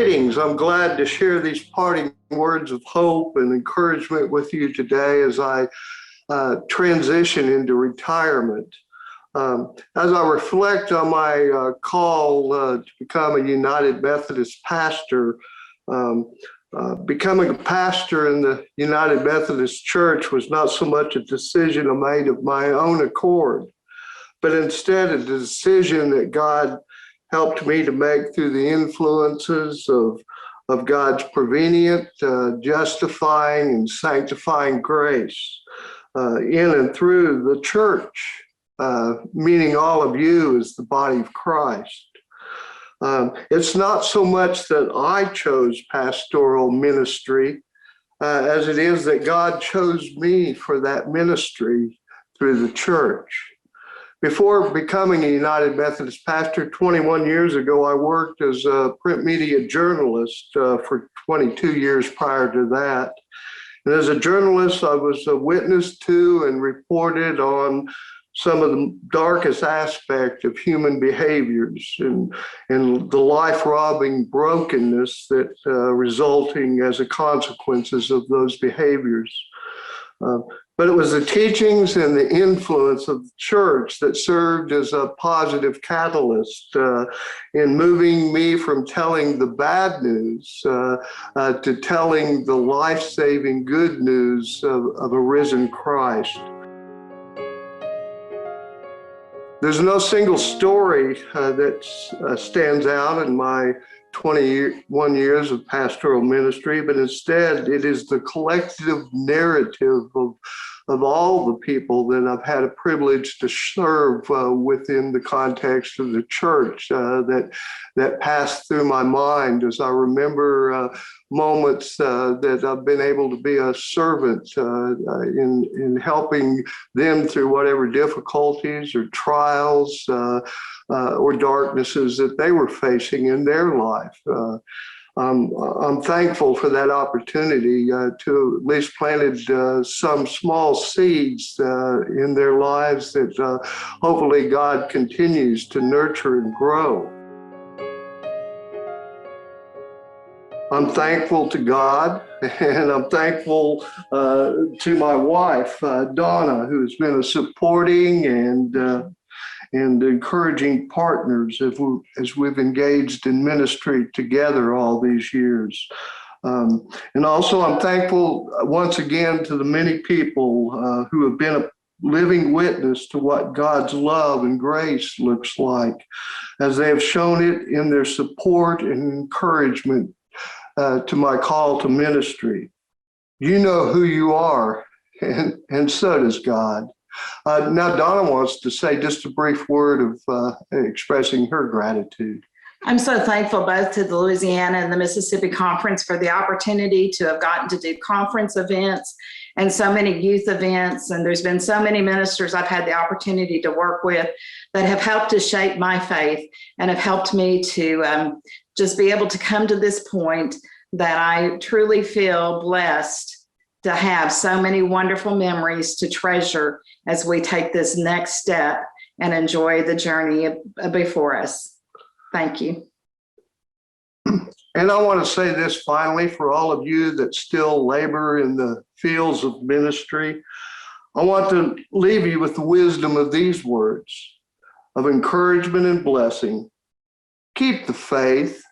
Greetings. I'm glad to share these parting words of hope and encouragement with you today as I transition into retirement. As I reflect on my call to become a United Methodist pastor, becoming a pastor in the United Methodist Church was not so much a decision I made of my own accord, but instead a decision that God helped me to make through the influences of God's prevenient, justifying, and sanctifying grace in and through the church, meaning all of you as the body of Christ. It's not so much that I chose pastoral ministry as it is that God chose me for that ministry through the church. Before becoming a United Methodist pastor 21 years ago, I worked as a print media journalist for 22 years prior to that. And as a journalist, I was a witness to and reported on some of the darkest aspects of human behaviors and the life-robbing brokenness that resulting as a consequences of those behaviors. But it was the teachings and the influence of the church that served as a positive catalyst in moving me from telling the bad news to telling the life-saving good news of a risen Christ. There's no single story that stands out in my 21 years of pastoral ministry, but instead it is the collective narrative of all the people that I've had a privilege to serve within the context of the church that passed through my mind as I remember moments that I've been able to be a servant in helping them through whatever difficulties or trials or darknesses that they were facing in their life. I'm thankful for that opportunity to at least planted some small seeds in their lives that hopefully God continues to nurture and grow. I'm thankful to God, and I'm thankful to my wife, Donna, who's been a supporting and encouraging partners as we've engaged in ministry together all these years. And also I'm thankful once again to the many people who have been a living witness to what God's love and grace looks like, as they have shown it in their support and encouragement to my call to ministry. You know who you are, and so does God. Now, Donna wants to say just a brief word of expressing her gratitude. I'm so thankful both to the Louisiana and the Mississippi Conference for the opportunity to have gotten to do conference events and so many youth events. And there's been so many ministers I've had the opportunity to work with that have helped to shape my faith and have helped me to just be able to come to this point that I truly feel blessed to have so many wonderful memories to treasure as we take this next step and enjoy the journey before us. Thank you. And I want to say this finally for all of you that still labor in the fields of ministry. I want to leave you with the wisdom of these words of encouragement and blessing. Keep the faith,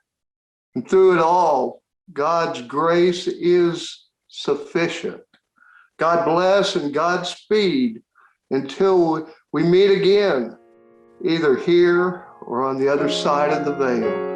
and through it all, God's grace is sufficient. God bless and Godspeed until we meet again, either here or on the other side of the veil.